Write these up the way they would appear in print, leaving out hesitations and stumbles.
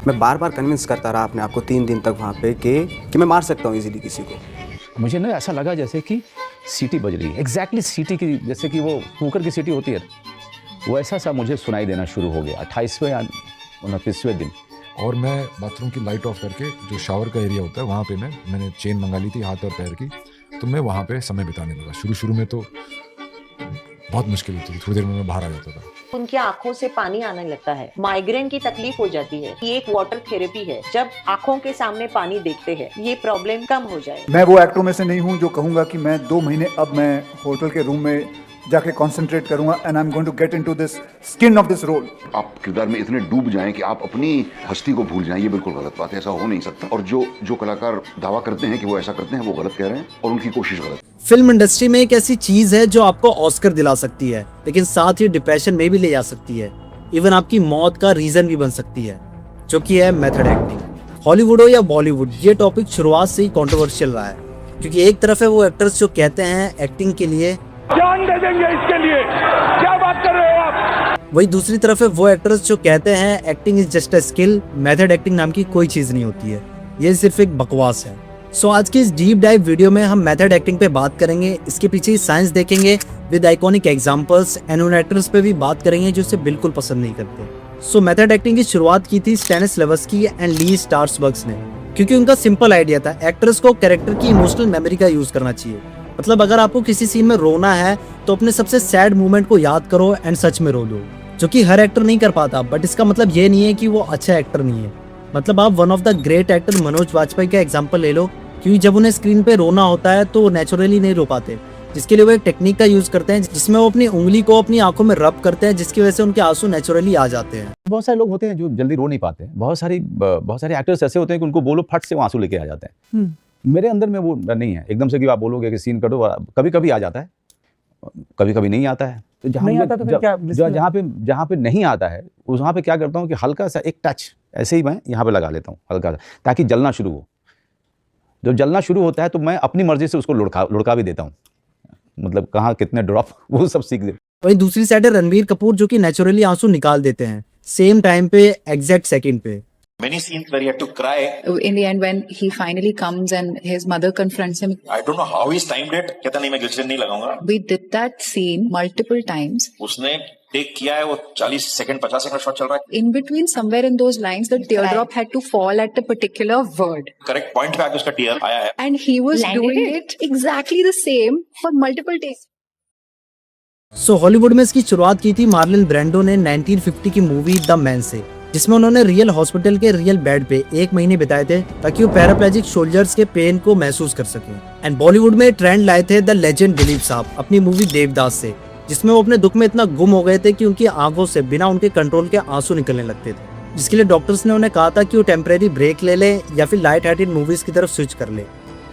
मैं बार बार कन्विंस करता रहा अपने आप को 3 दिन तक वहाँ पे कि मैं मार सकता हूँ इजीली किसी को। मुझे ना ऐसा लगा जैसे कि सीटी बज रही है, एग्जैक्टली सीटी की, जैसे कि वो कुकर की सीटी होती है, वो ऐसा सा मुझे सुनाई देना शुरू हो गया 28वें या 29वें दिन। और मैं बाथरूम की लाइट ऑफ करके जो शावर का एरिया होता है वहाँ पे मैंने चेन मंगा ली थी हाथ और पैर की, तो मैं वहाँ पे समय बिताने लगा। शुरू में तो बहुत मुश्किल होती थी, थोड़ी देर में मैं बाहर आ जाता था। उनकी आंखों से पानी आने लगता है, माइग्रेन की तकलीफ हो जाती है। ये एक वाटर थेरेपी है, जब आंखों के सामने पानी देखते हैं ये प्रॉब्लम कम हो जाए। मैं वो एक्टरों में से नहीं हूँ जो कहूँगा कि मैं 2 महीने अब मैं होटल के रूम में जाके कंसंट्रेट करूंगा and I am going to get into this skin of this role. आप किरदार में इतने डूब जाएं कि आप अपनी हस्ती को भूल जाएं, ये बिल्कुल गलत बात है, ऐसा हो नहीं सकता। और जो कलाकार दावा करते हैं कि वो ऐसा करते हैं वो गलत कह रहे हैं और उनकी कोशिश गलत। फिल्म इंडस्ट्री में एक ऐसी चीज है जो आपको ऑस्कर दिला सकती है, लेकिन साथ ही डिप्रेशन में भी ले जा सकती है, इवन आपकी मौत का रीजन भी बन सकती है, जो कि है मेथड एक्टिंग। हॉलीवुड हो या बॉलीवुड, ये टॉपिक शुरुआत से ही कंट्रोवर्शियल रहा है, क्योंकि एक तरफ है वो एक्टर्स जो कहते हैं एक्टिंग के लिए जान दे देंगे इसके लिए, क्या बात कर रहे हो आप? वही दूसरी तरफ है वो एक्टर्स जो कहते हैं acting is just a skill, method acting नाम की कोई चीज नहीं होती है, ये सिर्फ एक बकवास है। सो आज की इस डीप डाइव वीडियो में हम मेथड एक्टिंग पे बात करेंगे, इसके पीछे साइंस देखेंगे विद आइकॉनिक एग्जांपल्स एंड उन एक्टर्स पे भी बात करेंगे जो इसे बिल्कुल पसंद नहीं करते। सो मेथड एक्टिंग की शुरुआत की थी स्टैनिस्लवस्की एंड ली स्टार्सबर्ग्स ने, क्योंकि उनका सिंपल आइडिया था एक्टर्स को कैरेक्टर की इमोशनल मेमोरी का यूज करना चाहिए। मतलब अगर आपको किसी सीन में रोना है तो अपने सबसे सैड मोमेंट को याद करो एंड सच में रो दो, जो कि हर एक्टर नहीं कर पाता, बट इसका मतलब ये नहीं है कि वो अच्छा एक्टर नहीं है। मतलब आप one of the great actor Manoj Vajpayee का एग्जांपल ले लो, क्योंकि जब उन्हें स्क्रीन पे रोना होता है तो वो नेचुरली नहीं रो पाते, जिसके लिए वो एक टेक्निक का यूज करते हैं जिसमें वो अपनी उंगली को अपनी आंखों में रब करते हैं, जिसकी वजह से उनके आंसू नेचुरली आ जाते हैं। बहुत सारे लोग होते हैं जो जल्दी रो नहीं पाते, बहुत सारे एक्टर्स ऐसे होते हैं कि उनको बोलो फट से वो आंसू लेके आ जाते हैं। मेरे अंदर में वो नहीं है, एकदम से कि आप बोलोगे कि सीन करो, कभी कभी आ जाता है, कभी कभी नहीं आता है। तो जहाँ पे नहीं आता है वहाँ पे क्या करता हूँ कि हल्का सा एक टच ऐसे ही मैं यहाँ पे लगा लेता हूँ हल्का सा, ताकि जलना शुरू हो। जब जलना शुरू होता है तो मैं अपनी मर्जी से उसको लुढ़का भी देता हूँ, मतलब कहाँ कितने ड्रॉप वो सब सीख दे। वहीं दूसरी साइड है रणबीर कपूर, जो कि नेचुरली आंसू निकाल देते हैं सेम टाइम पे, एग्जैक्ट सेकंड पे। Many scenes where he had to cry. In the end, when he finally comes and his mother confronts him, I don't know how he's timed it. कहता नहीं मैं glycerine नहीं लगाऊंगा। we did that scene multiple times. उसने take किया है, वो 40 second 50 second shot चल रहा है। In between, somewhere in those lines, the teardrop had to fall at a particular word. Correct point पे आके उसका टीयर आया है। And he was doing it exactly the same for multiple takes. So Hollywood में इसकी शुरुआत की थी मार्लिन ब्रैंडो ने 1950 की मूवी द मैन से, जिसमें उन्होंने रियल हॉस्पिटल के रियल बेड पे 1 महीने बिताए थे ताकि वो पैराप्लेजिक सोल्जर्स के पेन को महसूस कर सकें। एंड बॉलीवुड में ट्रेंड लाए थे द लेजेंड दिलीप साहब अपनी मूवी देवदास से, जिसमें वो अपने दुख में इतना गुम हो गए थे कि उनकी आंखों से बिना उनके कंट्रोल के आंसू निकलने लगते थे, जिसके लिए डॉक्टर्स ने उन्हें कहा था कि वो टेम्परेरी ब्रेक ले ले या फिर लाइट हार्टेड मूवीज की तरफ स्विच कर ले।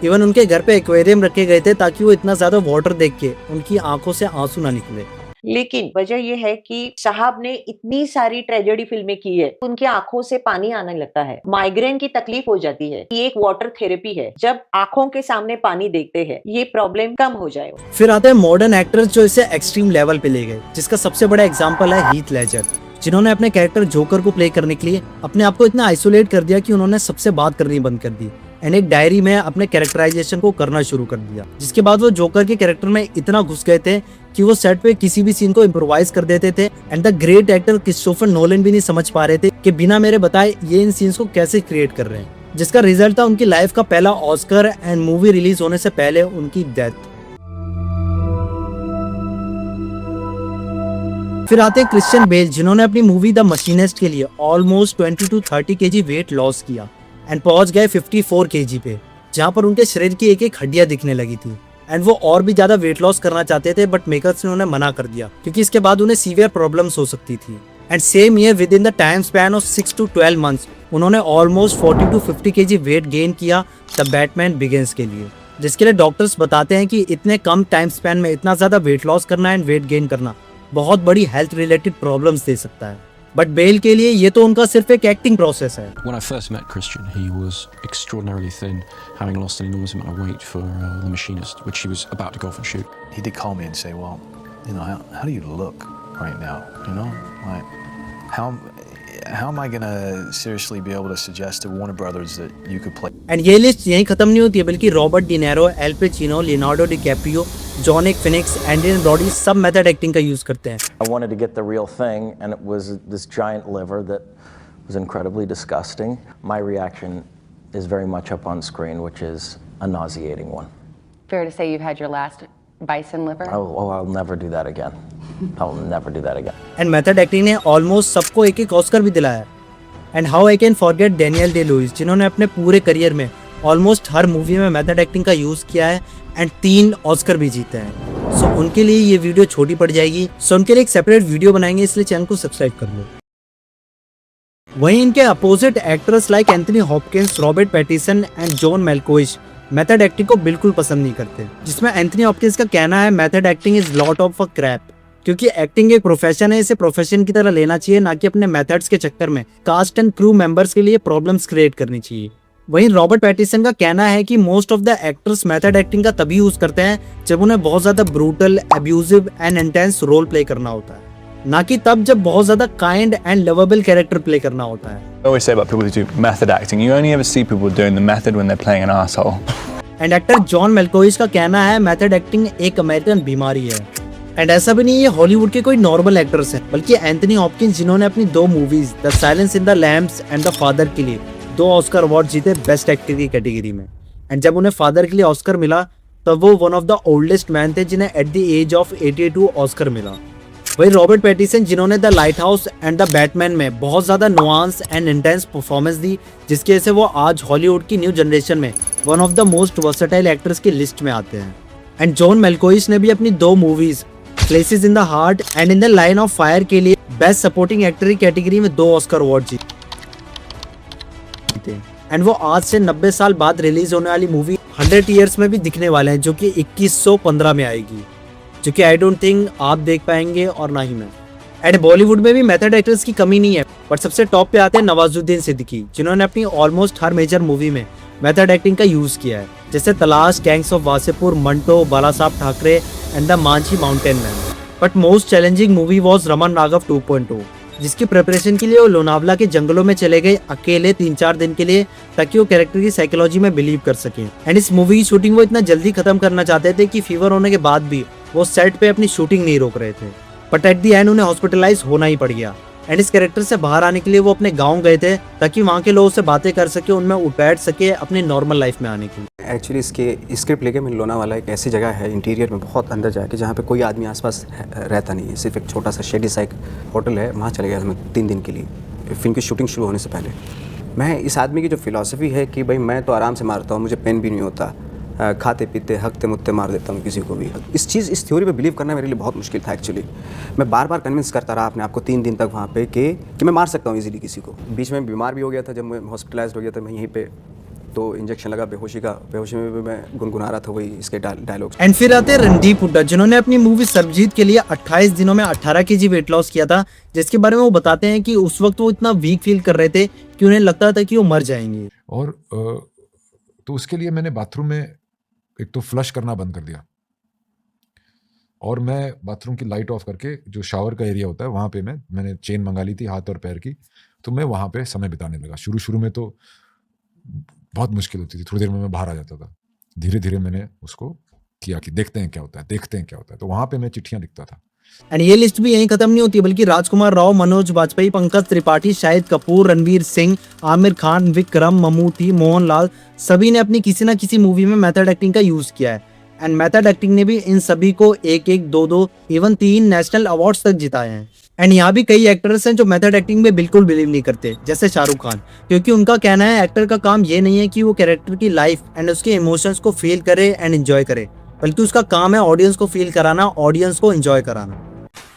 इवन उनके घर पे एक्वेरियम रखे गए थे ताकि वो इतना ज्यादा वाटर देख के उनकी आंखों से आंसू ना निकले। लेकिन वजह यह है कि साहब ने इतनी सारी ट्रेजेडी फिल्में की है, उनकी आंखों से पानी आने लगता है, माइग्रेन की तकलीफ हो जाती है। ये एक वाटर थेरेपी है, जब आंखों के सामने पानी देखते हैं ये प्रॉब्लम कम हो जाए। फिर आते हैं मॉडर्न एक्टर्स जो इसे एक्सट्रीम लेवल पे ले गए, जिसका सबसे बड़ा एग्जांपल है हीथ लेजर, जिन्होंने अपने कैरेक्टर जोकर को प्ले करने के लिए अपने आप को इतना आइसोलेट कर दिया कि उन्होंने सबसे बात करनी बंद कर दी एंड एक डायरी में अपने कैरेक्टराइजेशन को करना शुरू कर दिया, जिसके बाद वो जोकर के कैरेक्टर में इतना घुस गए थे कि वो सेट पे किसी भी सीन को इम्प्रोवाइज कर देते थे। And the great actor Christopher Nolan भी नहीं समझ पा रहे थे कि बिना मेरे बताए ये इन सीन्स को कैसे क्रिएट कर रहे हैं, जिसका रिजल्ट था उनकी लाइफ का पहला ऑस्कर एंड मूवी रिलीज होने से पहले उनकी डेथ। फिर आते हैं क्रिश्चियन बेल, जिन्होंने अपनी मूवी द मशीनिस्ट के लिए almost 20 to 30 kg weight loss किया एंड पहुंच गए 54 kg पे, जहां पर उनके शरीर की एक एक हड्डियां दिखने लगी थी। एंड वो और भी ज्यादा वेट लॉस करना चाहते थे, बट मेकर्स ने उन्हें मना कर दिया क्योंकि इसके बाद उन्हें सीवियर प्रॉब्लम्स हो सकती थी। And same year with in the time span of 6 to 12 months उन्होंने almost 40 to 50 kg weight gain किया द बैटमैन बिगिंस के लिए, जिसके लिए डॉक्टर्स बताते हैं कि इतने कम टाइम स्पैन में इतना ज्यादा वेट लॉस करना एंड वेट गेन करना बहुत बड़ी हेल्थ रिलेटेड प्रॉब्लम्स दे सकता है। बट बेल के लिए ये तो उनका सिर्फ एक एक्टिंग प्रोसेस है। When I first met Christian, he was extraordinarily thin, having lost an enormous amount of weight for The Machinist, which he was about to go off and shoot. He did call me and say, "Well, you know, how do you look right now? You know, like how how am I going to seriously be able to suggest to Warner Brothers that you could play? And ये list यहीं खत्म नहीं होती है, बल्कि Robert De Niro, Al Pacino, Leonardo DiCaprio, John Phoenix, Adrien Brody सब method acting का use करते हैं. I wanted to get the real thing, and it was this giant liver that was incredibly disgusting. My reaction is very much up on screen, which is a nauseating one. Fair to say you've had your last bison liver? I'll never do that again. I'll never do that again. And method acting ने almost सबको एक एक Oscar भी दिलाया. And how I can forget Daniel Day Lewis, जिन्होंने अपने पूरे career में ऑलमोस्ट हर मूवी में मेथड एक्टिंग का यूज किया है एंड 3 ऑस्कर भी जीते हैं. सो उनके लिए ये वीडियो छोटी पड़ जाएगी, सो उनके लिए एक सेपरेट वीडियो बनाएंगे, इसलिए चैनल को सब्सक्राइब कर लो. वहीं इनके opposite actors like Anthony Hopkins, Robert Pattinson and John Malkovich method acting को बिल्कुल पसंद नहीं करते, जिसमें एंथनी हॉपकिंस का कहना है method acting is lot of a crap, क्योंकि एक्टिंग एक प्रोफेशन है, इसे प्रोफेशन की तरह लेना चाहिए, ना कि अपने मेथड्स के चक्कर में कास्ट एंड क्रू मेंबर्स के लिए प्रॉब्लम्स क्रिएट करनी चाहिए. वहीं रॉबर्ट पैटिसन का कहना है कि most of the actors method acting का तभी यूज करते हैं जब उन्हें बहुत ज्यादा brutal, abusive and intense role play करना होता है, ना कि तब जब बहुत ज्यादा kind and lovable character play करना होता है. I always say about people who do method acting, you only ever see people doing the method when they're playing an asshole. And actor John Malkovich का कहना है method acting एक American बीमारी है. And ऐसा भी नहीं है हॉलीवुड के कोई नॉर्मल एक्टर्स हैं, बल्कि एंथनी हॉपकिंस, जिन्होंने अपनी 2 movies the Silence in the Lambs and the Father के लिए 2 ऑस्कर अवार्ड जीते बेस्ट एक्टर की कैटेगरी में. एंड जब उन्हें फादर के लिए ऑस्कर मिला तब वो one of the oldest man थे जिन्हें at the age of 82 Oscar मिला. वही रॉबर्ट पैटिसन, जिन्होंने the Lighthouse and the Batman में बहुत ज्यादा नुआंस एंड इंटेंस परफॉर्मेंस दी, जिसकी वजह से वो आज हॉलीवुड की न्यू जनरेशन में one of the most versatile actors की लिस्ट में आते हैं. एंड जॉन मेलकोइच ने भी अपनी 2 movies places in the heart and in the line of fire के लिए बेस्ट सपोर्टिंग एक्टर की कैटेगरी में 2 ऑस्कर अवार्ड जीते. एंड वो आज से 90 साल बाद रिलीज होने वाली मूवी 100 ईयर्स में भी दिखने वाले हैं, जो कि 2115 में आएगी, जो कि आई डोंट थिंक आप देख पाएंगे और ना ही मैं. एंड बॉलीवुड में भी मेथड एक्टर्स की कमी नहीं है, बट सबसे टॉप पे आते हैं नवाजुद्दीन सिद्दीकी, जिन्होंने अपनी ऑलमोस्ट हर मेजर मूवी में मेथड एक्टिंग का यूज किया है, जैसे तलाश, गैंग्स ऑफ वासेपुर, मंटो, बाला साहब Thackeray and the Manjhi mountain man. But most challenging movie was Raman Raghav 2.0, जिसकी प्रिपरेशन के लिए वो लोनावला के जंगलों में चले गए अकेले 3-4 दिन के लिए, ताकि वो कैरेक्टर की साइकोलॉजी में बिलीव कर सके. एंड इस मूवी की शूटिंग वो इतना जल्दी खत्म करना चाहते थे कि फीवर होने के बाद भी वो सेट पे अपनी शूटिंग नहीं रोक रहे थे, बट एट दी एंड उन्हें हॉस्पिटलाइज होना ही पड़ गया. एंड इस कैरेक्टर से बाहर आने के लिए वो अपने गांव गए थे, ताकि वहाँ के लोगों से बातें कर सके, उनमें उठ बैठ सके अपनी नॉर्मल लाइफ में आने की. एक्चुअली इसके स्क्रिप्ट लेके मैं लोनावाला एक ऐसी जगह है इंटीरियर में बहुत अंदर जाके, जहाँ पे कोई आदमी आसपास रहता नहीं है, सिर्फ एक छोटा सा शेडी सा एक होटल है, वहाँ चले गया मैं 3 दिन के लिए फिल्म की शूटिंग शुरू होने से पहले. मैं इस आदमी की जो फिलॉसफी है कि भाई मैं तो आराम से मारता हूँ, मुझे पेन भी नहीं होता, खाते पीते हकते मुत्ते मार देता हूँ किसी को भी. इस थ्योरी पे बिलीव करना मेरे लिए बहुत मुश्किल था एक्चुअली. मैं बार बार कन्विंस करता रहा अपने आप को 3 दिन तक वहाँ पे कि मैं मार सकता हूँ इजीली किसी को. बीच में बीमार भी हो गया था, जब मैं हॉस्पिटलाइज्ड हो गया था मैं यहीं पे, तो इंजेक्शन लगा बेहोशी में भी मैं गुनगुना रहा था वही इसके डायलॉग्स. एंड फिर आते हैं रणदीप हुड्डा, जिन्होंने अपनी मूवी सरबजीत के लिए 28 दिनों में 18 kg वेट लॉस किया था, जिसके बारे में वो बताते हैं कि उस वक्त वो इतना वीक फील कर रहे थे कि उन्हें लगता था कि वो मर जाएंगे. और तो उसके लिए मैंने बाथरूम में एक तो फ्लश करना बंद कर दिया, और मैं बाथरूम की लाइट ऑफ करके जो शावर का एरिया होता है वहाँ पे मैंने चेन मंगा ली थी हाथ और पैर की, तो मैं वहाँ पे समय बिताने लगा. शुरू में तो बहुत मुश्किल होती थी, थोड़ी देर में मैं बाहर आ जाता था. धीरे धीरे मैंने उसको किया कि देखते हैं क्या होता है, तो वहाँ पे मैं चिट्ठियाँ लिखता था. एंड ये लिस्ट भी यहीं खत्म नहीं होती, बल्कि राजकुमार राव, मनोज बाजपेयी, पंकज त्रिपाठी, शाहिद कपूर, रणवीर सिंह, आमिर खान, विक्रम, ममूटी, मोहनलाल, सभी ने अपनी किसी ना किसी मूवी में मेथड एक्टिंग का यूज किया है. एंड मेथड एक्टिंग ने भी इन सभी को 1-1, 2-2, इवन 3 नेशनल अवार्ड्स तक जिताए हैं. एंड यहाँ भी कई एक्टर्स हैं जो मेथड एक्टिंग में बिल्कुल बिलीव नहीं करते, जैसे शाहरुख खान, क्योंकि उनका कहना है एक्टर का काम ये नहीं है कि वो कैरेक्टर की लाइफ एंड उसके इमोशंस को फील करे एंड एंजॉय करे, बल्कि उसका काम है ऑडियंस को फील कराना, ऑडियंस को एंजॉय कराना.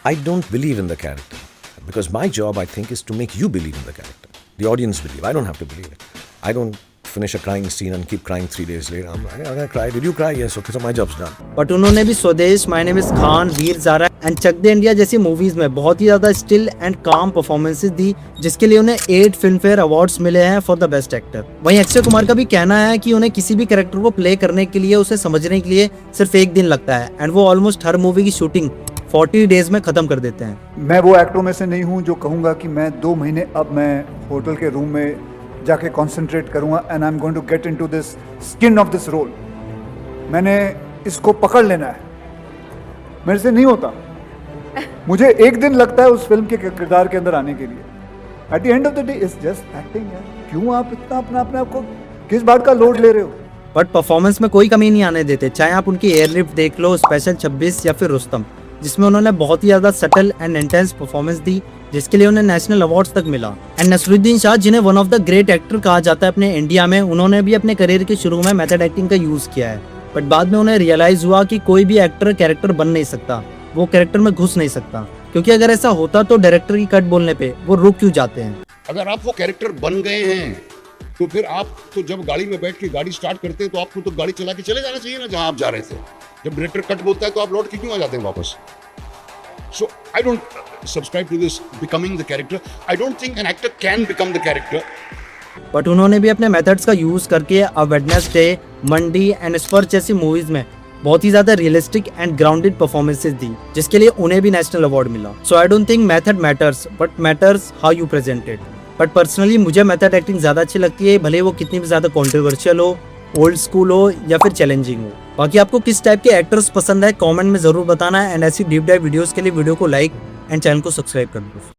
I don't believe in the character because my job, I think, is to make you believe in the character. The audience believe. I don't have to believe it. I don't finish a crying scene and keep crying 3 days later. I'm gonna cry. Did you cry? Yes. Okay, so my job's done. But उन्होंने भी Swades, my name is Khan, Veer Zaara and Chak De India जैसी मूवीज में बहुत ही ज्यादा still and calm performances दी, जिसके लिए उन्हें 8 फिल्म फेयर अवार्ड्स मिले हैं फॉर द बेस्ट एक्टर. वहीं अक्षय कुमार का भी कहना है कि उन्हें किसी भी कैरेक्टर को प्ले करने के लिए, उसे समझने के लिए सिर्फ 1 दिन लगता है, एंड वो ऑलमोस्ट हर मूवी की शूटिंग 40 डेज में ख़त्म कर देते हैं। मैं वो एक्टरों में से नहीं हूँ जो कहूँगा कि मैं 2 महीने अब मैं होटल के रूम में जाके कॉन्सेंट्रेट करूँगा and I am going to get into this skin of this role. मैंने इसको पकड़ लेना है, मेरे से नहीं होता। मुझे एक दिन लगता है उस फिल्म के किरदार के अंदर आने के लिए। At the end of the day it's just acting यार। क्यों आप इतना अपने आप को किस बात का लोड ले रहे हो? बट परफॉर्मेंस में कोई कमी नहीं आने देते, चाहे आप उनकी एयरलिफ्ट देख लो, स्पेशल 26 या फिर रुस्तम, जिसमें उन्होंने बहुत ही ज़्यादा सटल एंड इंटेंस परफॉर्मेंस दी, जिसके लिए उन्हें नेशनल अवार्ड्स तक मिला। एंड नसरुद्दीन शाह, जिन्हें one of the great actor कहा जाता है अपने इंडिया में, उन्होंने भी अपने करियर के शुरू में मेथड एक्टिंग का यूज़ किया है। बट बाद में उन्हें रियलाइज़ हुआ कि कोई भी एक्टर कैरेक्टर बन नहीं सकता, वो कैरेक्टर में घुस नहीं सकता, क्योंकि अगर ऐसा होता तो डायरेक्टर की कट बोलने पे वो रुक क्यों जाते हैं। अगर आप वो कैरेक्टर बन गए हैं तो फिर आप तो जब गाड़ी में बैठ के गाड़ी स्टार्ट करते हैं तो आपको तो गाड़ी चला के चले जाना चाहिए ना जहां आप जा रहे थे। जब डायरेक्टर कट बोलता है तो आप लौट के क्यों आ जाते हैं वापस? So I don't subscribe to this becoming the character. I don't think an actor can become the character. But उन्होंने भी अपने मेथड्स का यूज़ करके अ वेडनेसडे, मंडी एंड स्पर्श जैसी मूवीज में बहुत ही ज़्यादा रियलिस्टिक एंड ग्राउंडेड परफॉर्मेंसेस दी, जिसके लिए उन्हें भी नेशनल अवार्ड मिला। So I don't think method matters, but matters how you present it. But personally मुझे मेथड एक्टिंग ज़्यादा अच्छी लगती है, भले वो कितनी भी ज़्यादा कॉन्ट्रोवर्शियल हो, ओल्ड स्कूल हो या फिर चैलेंजिंग हो। बाकी आपको किस टाइप के एक्टर्स पसंद है कमेंट में ज़रूर बताना है। एंड ऐसी डीप डाइव वीडियोज़ के लिए वीडियो को लाइक एंड चैनल को सब्सक्राइब कर दो।